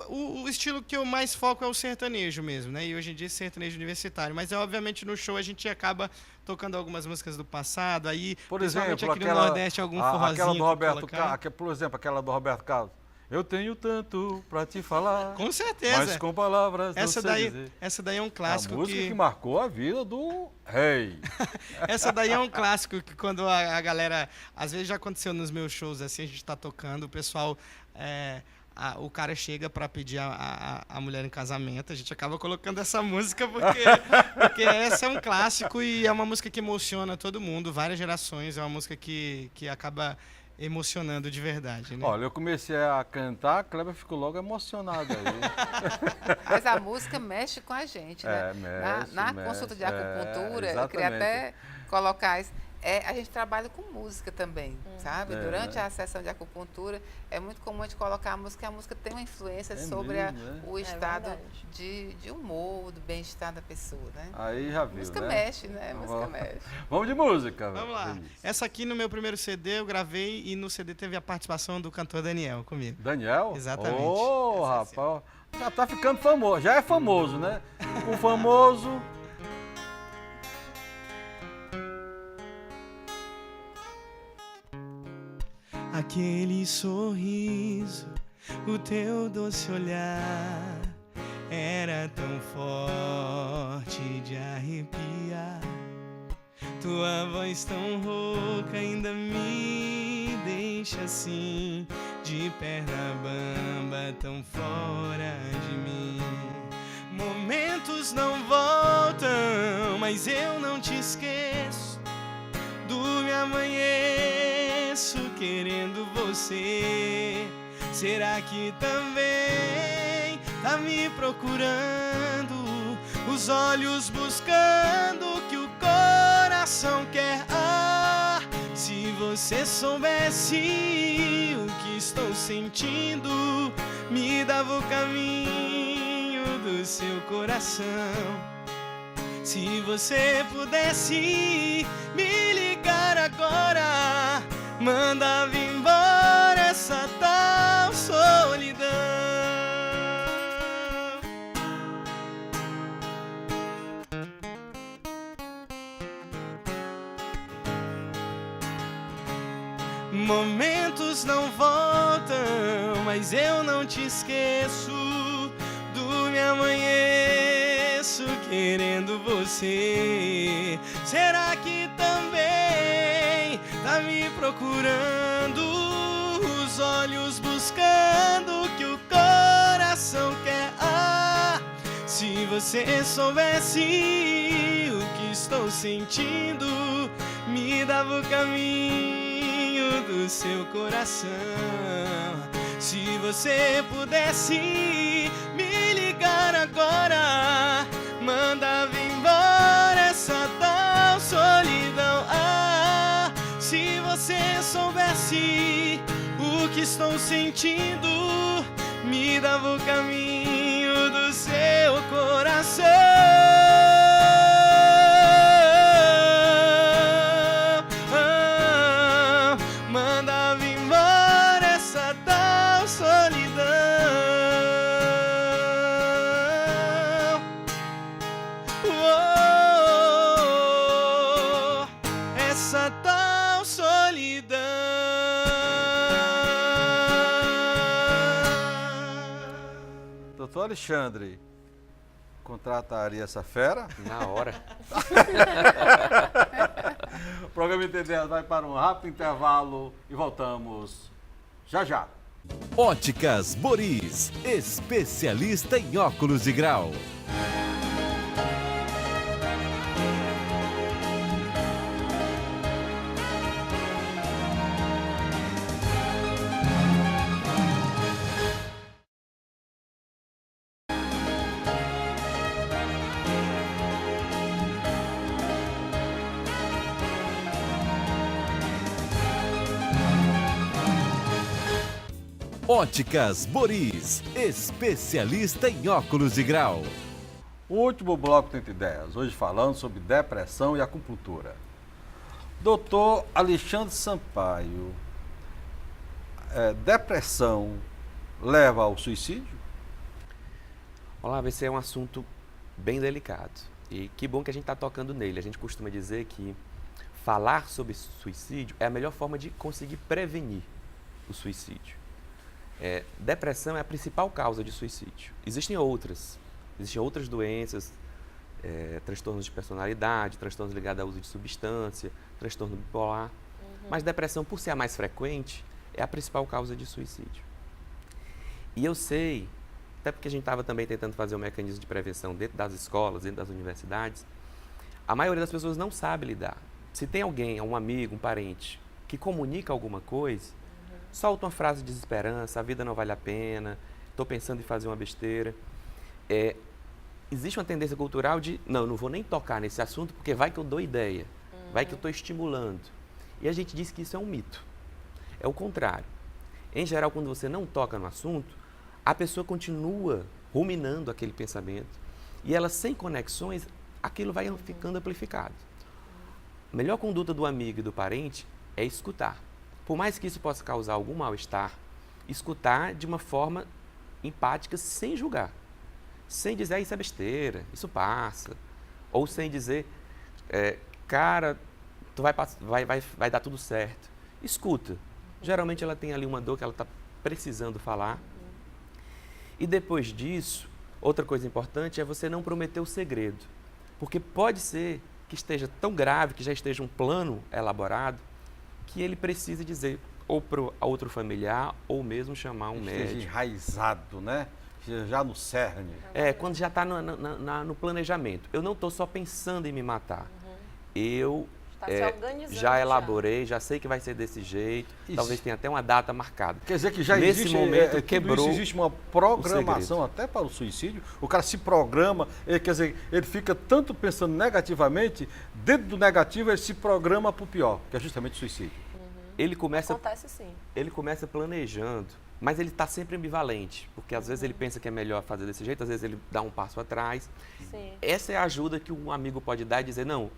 O estilo que eu mais foco é o sertanejo mesmo, né? E hoje em dia sertanejo universitário. Mas, obviamente, no show a gente acaba tocando algumas músicas do passado. Aí, por exemplo, aqui no Nordeste, algum forrozinho. Aquela do Roberto Carlos, por exemplo, aquela do Roberto Carlos. Eu tenho tanto pra te falar. Com certeza. Mas com palavras não sei dizer. Essa daí é um clássico. A música que marcou a vida do rei. Essa daí é um clássico que quando a galera... Às vezes já aconteceu nos meus shows, assim, a gente tá tocando, o pessoal... o cara chega para pedir a mulher em casamento, a gente acaba colocando essa música porque essa é um clássico e é uma música que emociona todo mundo, várias gerações, é uma música que acaba emocionando de verdade, né? Olha, eu comecei a cantar, a Kleber ficou logo emocionada aí. Mas a música mexe com a gente, né? Mexe, na consulta de acupuntura, eu queria exatamente. até colocar isso. A gente trabalha com música também, sabe? Durante a sessão de acupuntura, é muito comum a gente colocar a música tem uma influência sobre mesmo, o estado verdade. de humor, do bem-estar da pessoa, né? Aí já viu, A música né? mexe, né? A música mexe. Vamos de música. Vamos lá. Vinícius. Essa aqui no meu primeiro CD eu gravei e no CD teve a participação do cantor Daniel comigo. Daniel? Exatamente. Ô, Essa rapaz, já tá ficando famoso, já é famoso, né? O famoso... Aquele sorriso, o teu doce olhar era tão forte de arrepiar. Tua voz tão rouca ainda me deixa assim, de perna bamba, tão fora de mim. Momentos não voltam, mas eu não te esqueço. Dorme amanheço querendo você. Será que também tá me procurando? Os olhos buscando o que o coração quer. Ah, se você soubesse o que estou sentindo, me dava o caminho do seu coração. Se você pudesse me ligar agora, mandava embora essa tal solidão. Momentos não voltam, mas eu não te esqueço. Dorme amanheço querendo você. Será que também tá me procurando? Os olhos buscando o que o coração quer. Ah, se você soubesse o que estou sentindo, me dava o caminho do seu coração. Se você pudesse me ligar agora, mandava embora essa tal solidão. Ah, se você soubesse o que estou sentindo, me dava o caminho do seu coração. Mandava embora essa tal solidão. Essa tal solidão. Doutor Alexandre, contrataria essa fera? Na hora. O programa Entender vai para um rápido intervalo e voltamos já já. Óticas Boris, especialista em óculos de grau. Óticas Boris, especialista em óculos de grau. O último bloco Tenta Ideias, hoje falando sobre depressão e acupuntura. Doutor Alexandre Sampaio, depressão leva ao suicídio? Olá, esse é um assunto bem delicado. E que bom que a gente está tocando nele. A gente costuma dizer que falar sobre suicídio é a melhor forma de conseguir prevenir o suicídio. Depressão é a principal causa de suicídio. Existem outras doenças, transtornos de personalidade, transtornos ligados ao uso de substância, transtorno bipolar. Mas depressão, por ser a mais frequente, é a principal causa de suicídio. E eu sei, até porque a gente estava também tentando fazer um mecanismo de prevenção dentro das escolas, dentro das universidades, a maioria das pessoas não sabe lidar. Se tem alguém, um amigo, um parente, que comunica alguma coisa, solta uma frase de desesperança, a vida não vale a pena, estou pensando em fazer uma besteira. Existe uma tendência cultural de, não vou nem tocar nesse assunto, porque vai que eu dou ideia, vai que eu estou estimulando. E a gente diz que isso é um mito. É o contrário. Em geral, quando você não toca no assunto, a pessoa continua ruminando aquele pensamento e ela, sem conexões, aquilo vai ficando amplificado. A melhor conduta do amigo e do parente é escutar. Por mais que isso possa causar algum mal-estar, escutar de uma forma empática, sem julgar. Sem dizer, isso é besteira, isso passa. Ou sem dizer, cara, tu vai dar tudo certo. Escuta. Geralmente ela tem ali uma dor que ela está precisando falar. E depois disso, outra coisa importante é você não prometer o segredo. Porque pode ser que esteja tão grave, que já esteja um plano elaborado, que ele precise dizer ou para outro familiar ou mesmo chamar um médico. Esteja enraizado, né? Já no cerne. Quando já está no planejamento. Eu não estou só pensando em me matar. Eu se organizando já elaborei, já sei que vai ser desse jeito. Isso. Talvez tenha até uma data marcada. Quer dizer que já nesse existe, momento quebrou. Existe uma programação até para o suicídio. O cara se programa, quer dizer, ele fica tanto pensando negativamente, dentro do negativo ele se programa para o pior, que é justamente o suicídio. Ele começa, Acontece sim. Ele começa planejando, mas ele está sempre ambivalente, porque às vezes ele pensa que é melhor fazer desse jeito, às vezes ele dá um passo atrás. Sim. Essa é a ajuda que um amigo pode dar e dizer, não,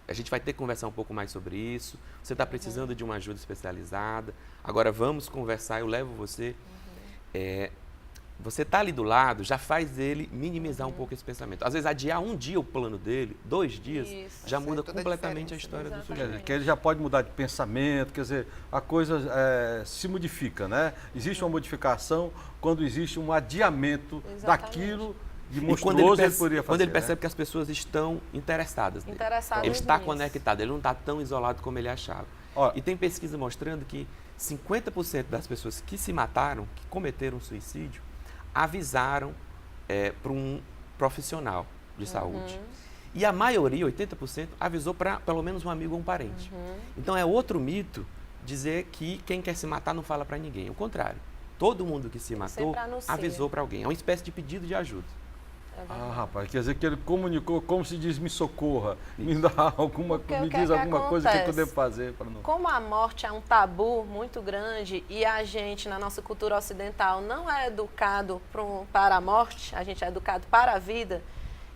a gente vai ter que conversar um pouco mais sobre isso, você está precisando de uma ajuda especializada, agora vamos conversar, eu levo você. Você está ali do lado, já faz ele minimizar um pouco esse pensamento. Às vezes adiar um dia o plano dele, 2 dias, Isso. já muda toda a completamente a diferença. história do Quer sujeito. dizer, que ele já pode mudar de pensamento, quer dizer, a coisa se modifica, né? Existe uma modificação quando existe um adiamento Exatamente. daquilo de E monstruoso ele poderia fazer. quando ele percebe né? que as pessoas estão interessadas nele. Interessadas Ele está nisso. conectado, ele não está tão isolado como ele achava. Ó, E tem pesquisa mostrando que 50% das pessoas que se mataram, que cometeram suicídio, avisaram para um profissional de saúde. E a maioria, 80%, avisou para pelo menos um amigo ou um parente. Então é outro mito dizer que quem quer se matar não fala para ninguém. O contrário. Todo mundo que se matou sempre anuncia. avisou para alguém. É uma espécie de pedido de ajuda. rapaz, quer dizer que ele comunicou, como se diz, me socorra, me dá alguma, Porque me o que diz é que alguma coisa, o que eu acontece? devo fazer para não... Como a morte é um tabu muito grande e a gente, na nossa cultura ocidental, não é educado para a morte, a gente é educado para a vida,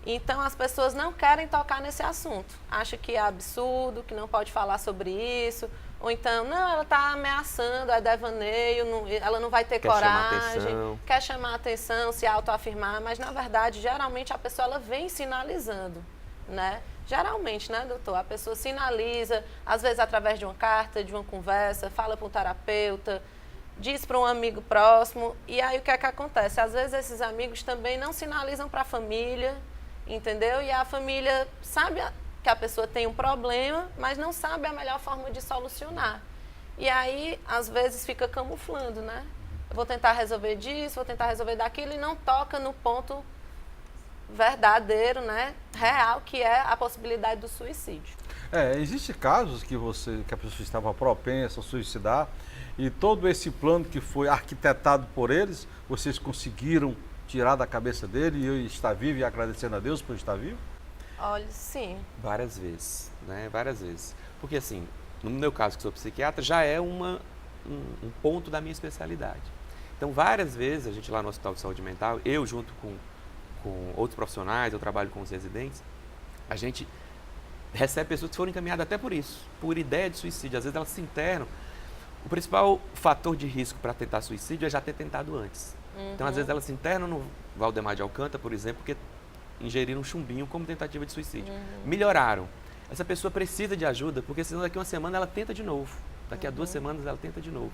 então as pessoas não querem tocar nesse assunto. Acham que é absurdo, que não pode falar sobre isso, ou então, não, ela está ameaçando, é devaneio, ela não vai ter Quer chamar coragem, atenção. quer chamar atenção, se autoafirmar, mas na verdade, geralmente a pessoa ela vem sinalizando, né? Geralmente, né, doutor? A pessoa sinaliza, às vezes através de uma carta, de uma conversa, fala para um terapeuta, diz para um amigo próximo, e aí o que é que acontece? Às vezes esses amigos também não sinalizam para a família, entendeu? E a família sabe que a pessoa tem um problema, mas não sabe a melhor forma de solucionar. E aí, às vezes, fica camuflando, né? Eu vou tentar resolver disso, vou tentar resolver daquilo, e não toca no ponto verdadeiro, né? Real, que é a possibilidade do suicídio. Existem casos que a pessoa estava propensa a suicidar e todo esse plano que foi arquitetado por eles, vocês conseguiram tirar da cabeça dele e ele está vivo e agradecendo a Deus por estar vivo? Olha, sim. Várias vezes, né? Várias vezes. Porque assim, no meu caso que sou psiquiatra, já é um ponto da minha especialidade. Então, várias vezes, a gente lá no Hospital de Saúde Mental, eu junto com outros profissionais, eu trabalho com os residentes, a gente recebe pessoas que foram encaminhadas até por isso, por ideia de suicídio. Às vezes elas se internam. O principal fator de risco para tentar suicídio é já ter tentado antes. Então, às vezes elas se internam no Valdemar de Alcântara, por exemplo, porque ingeriram chumbinho como tentativa de suicídio. Melhoraram. Essa pessoa precisa de ajuda, porque senão daqui a uma semana ela tenta de novo. Daqui a 2 semanas ela tenta de novo.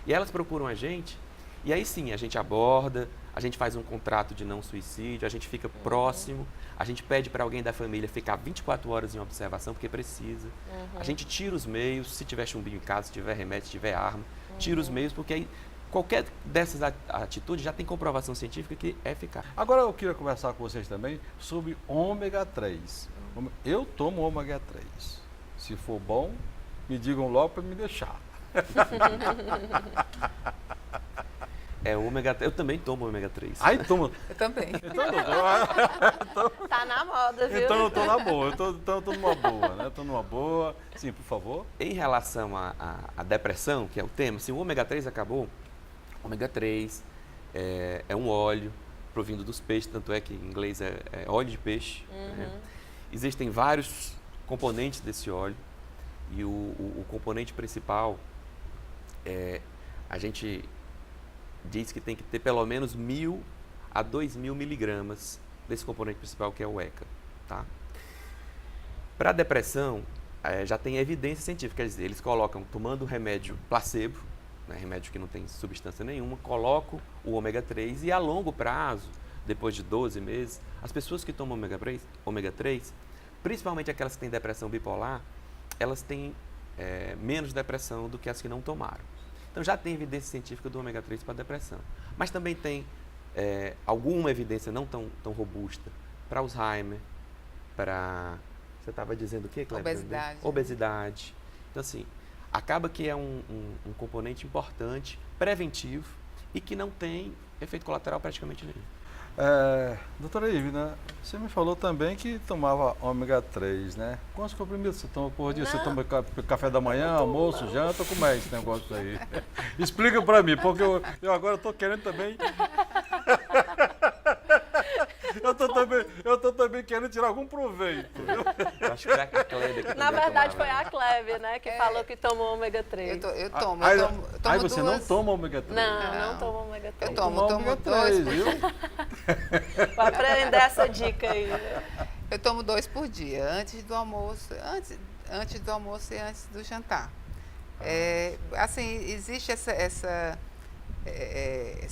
E elas procuram a gente, e aí sim, a gente aborda, a gente faz um contrato de não suicídio, a gente fica próximo, a gente pede para alguém da família ficar 24 horas em observação, porque precisa. A gente tira os meios, se tiver chumbinho em casa, se tiver remédio, se tiver arma, tira os meios, porque aí qualquer dessas atitudes já tem comprovação científica que é eficaz. Agora eu queria conversar com vocês também sobre ômega 3. Eu tomo ômega 3. Se for bom, me digam logo para me deixar. Ômega 3. Eu também tomo ômega 3. Aí tomo. Eu também. Tá na moda, viu? Então eu tô na boa, eu tô numa boa, né? Tô numa boa. Sim, por favor. Em relação à depressão, que é o tema, se o ômega 3 acabou, ômega 3 é um óleo provindo dos peixes, tanto é que em inglês é óleo de peixe. Né? Existem vários componentes desse óleo e o componente principal, a gente diz que tem que ter pelo menos 1.000 a 2.000 miligramas desse componente principal, que é o ECA. Tá? Para a depressão, já tem evidência científica, quer dizer, eles colocam, tomando remédio placebo, né, remédio que não tem substância nenhuma, colocam o ômega 3 e a longo prazo, depois de 12 meses, as pessoas que tomam ômega 3, principalmente aquelas que têm depressão bipolar, elas têm menos depressão do que as que não tomaram. Então já tem evidência científica do ômega 3 para depressão. Mas também tem alguma evidência não tão robusta para Alzheimer, para... Você estava dizendo o quê, Cléber? Obesidade. Obesidade. Então, assim, acaba que é um componente importante, preventivo e que não tem efeito colateral praticamente nenhum. Doutora Ivna, você me falou também que tomava ômega 3, né? Quantos comprimidos você toma por dia? Você toma café da manhã, almoço, janta? Como é esse negócio aí? Explica pra mim, porque eu agora estou querendo também... Eu tô também querendo tirar algum proveito. Acho que é a Cléber que Na verdade, foi a Cléber, né, que falou que tomou ômega 3. Eu tomo. Aí duas. você não toma ômega 3? Não tomo ômega 3. Eu tomo ômega 3, dois. viu? Vai aprender essa dica aí. Eu tomo 2 por dia, antes do almoço e antes do jantar. Assim, existe essa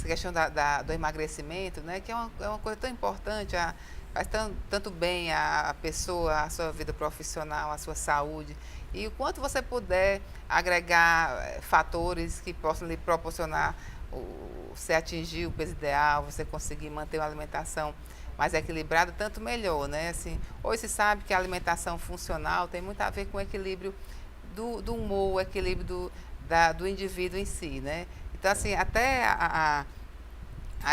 questão do emagrecimento, né, que é uma coisa tão importante, faz tanto bem à pessoa, à sua vida profissional, à sua saúde. E o quanto você puder agregar fatores que possam lhe proporcionar você atingir o peso ideal, você conseguir manter uma alimentação mais equilibrada, tanto melhor, né? Assim, hoje se sabe que a alimentação funcional tem muito a ver com o equilíbrio do humor, o equilíbrio do indivíduo em si, né? Então, assim, até a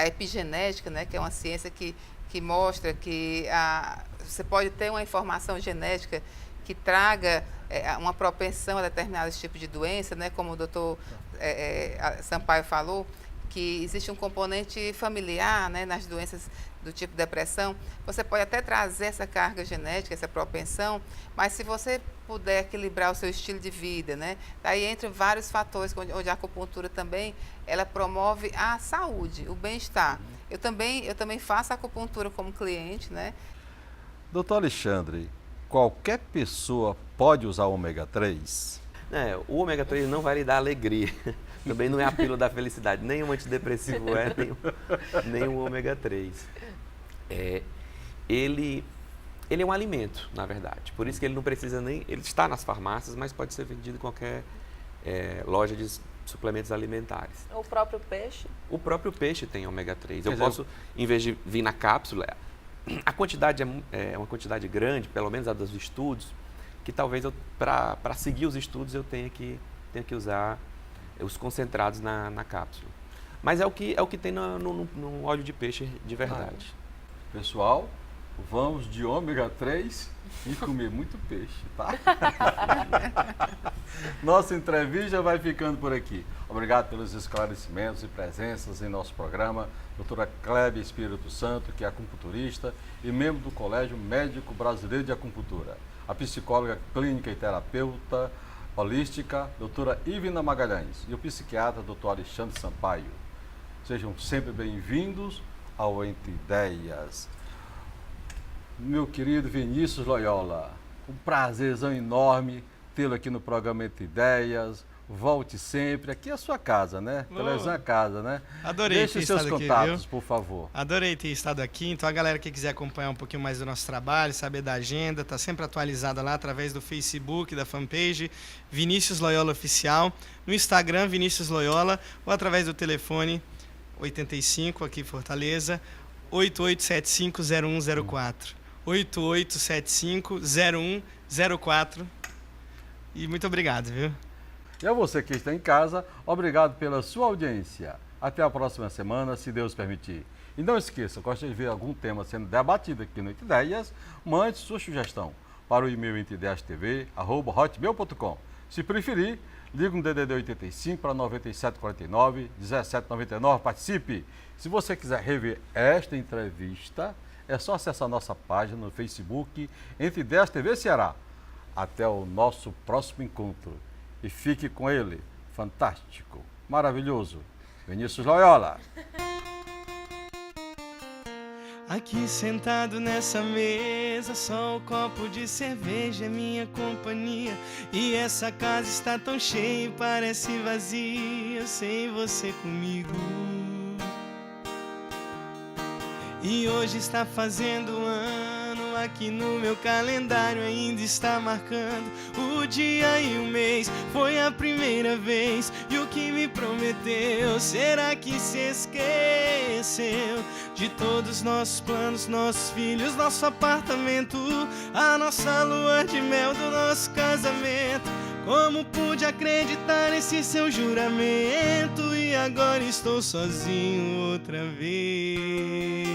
epigenética, né, que é uma ciência que mostra que você pode ter uma informação genética que traga uma propensão a determinados tipos de doença, né, como o doutor Sampaio falou, que existe um componente familiar, né, nas doenças do tipo depressão. Você pode até trazer essa carga genética, essa propensão, mas se você puder equilibrar o seu estilo de vida, né, daí entre vários fatores, onde a acupuntura também, ela promove a saúde, o bem-estar. Eu também faço acupuntura como cliente, né. Doutor Alexandre, qualquer pessoa pode usar ômega 3? O ômega 3 não vai lhe dar alegria. Também não é a pílula da felicidade, nem um antidepressivo nem o ômega 3. Ele é um alimento, na verdade. Por isso que ele não precisa nem... Ele está nas farmácias, mas pode ser vendido em qualquer loja de suplementos alimentares. O próprio peixe? O próprio peixe tem ômega 3. Eu posso, em vez de vir na cápsula, a quantidade é uma quantidade grande, pelo menos a dos estudos, que talvez para seguir os estudos eu tenha que usar os concentrados na cápsula. Mas é o que tem no óleo de peixe de verdade. Pessoal, vamos de ômega 3 e comer muito peixe, tá? Nossa entrevista vai ficando por aqui. Obrigado pelos esclarecimentos e presenças em nosso programa. Doutora Cléber Espírito Santo, que é acupunturista e membro do Colégio Médico Brasileiro de Acupuntura. A psicóloga clínica e terapeuta holística, doutora Ivna Magalhães, e o psiquiatra, doutor Alexandre Sampaio. Sejam sempre bem-vindos ao Entre Ideias. Meu querido Vinícius Loyola, um prazerzão enorme tê-lo aqui no programa Entre Ideias. Volte sempre. Aqui é a sua casa, né? Boa. Televisão é casa, né? Adorei Deixe ter os seus estado aqui, contatos, viu? por favor. Adorei ter estado aqui. Então, a galera que quiser acompanhar um pouquinho mais do nosso trabalho, saber da agenda, tá sempre atualizada lá através do Facebook, da fanpage Vinícius Loyola Oficial, no Instagram Vinícius Loyola, ou através do telefone 85, aqui em Fortaleza, 8875-0104. 8875-0104. E muito obrigado, viu? E a você que está em casa, obrigado pela sua audiência. Até a próxima semana, se Deus permitir. E não esqueça, gosta de ver algum tema sendo debatido aqui no Entre Ideias, mande sua sugestão para o e-mail entreideastv@hotmail.com. Se preferir, ligue no DDD 85 para 9749 1799. Participe! Se você quiser rever esta entrevista, é só acessar nossa página no Facebook Entre Ideias TV Ceará. Até o nosso próximo encontro. E fique com ele, fantástico, maravilhoso, Vinícius Loyola. Aqui sentado nessa mesa, só um copo de cerveja é minha companhia. E essa casa está tão cheia e parece vazia sem você comigo. E hoje está fazendo ano, aqui no meu calendário ainda está marcando o dia e o mês. Foi a primeira vez, e o que me prometeu, será que se esqueceu de todos nossos planos, nossos filhos, nosso apartamento, a nossa lua de mel do nosso casamento? Como pude acreditar nesse seu juramento e agora estou sozinho outra vez?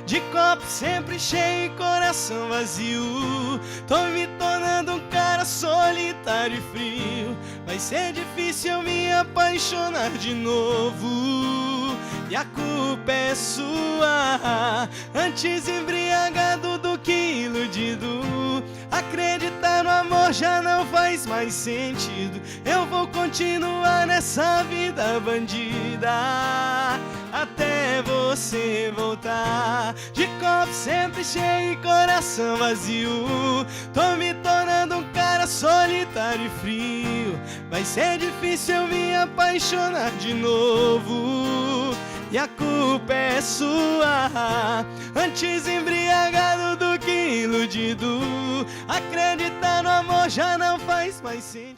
De copo sempre cheio e coração vazio, tô me tornando um cara solitário e frio. Vai ser difícil eu me apaixonar de novo, e a culpa é sua. Antes embriagado do que iludido, acreditar no amor já não faz mais sentido. Eu vou continuar nessa vida bandida até você voltar. De copo sempre cheio e coração vazio, tô me tornando um cara solitário e frio. Vai ser difícil eu me apaixonar de novo, e a culpa é sua. Antes embriagado do que iludido, acreditar no amor já não faz mais sentido.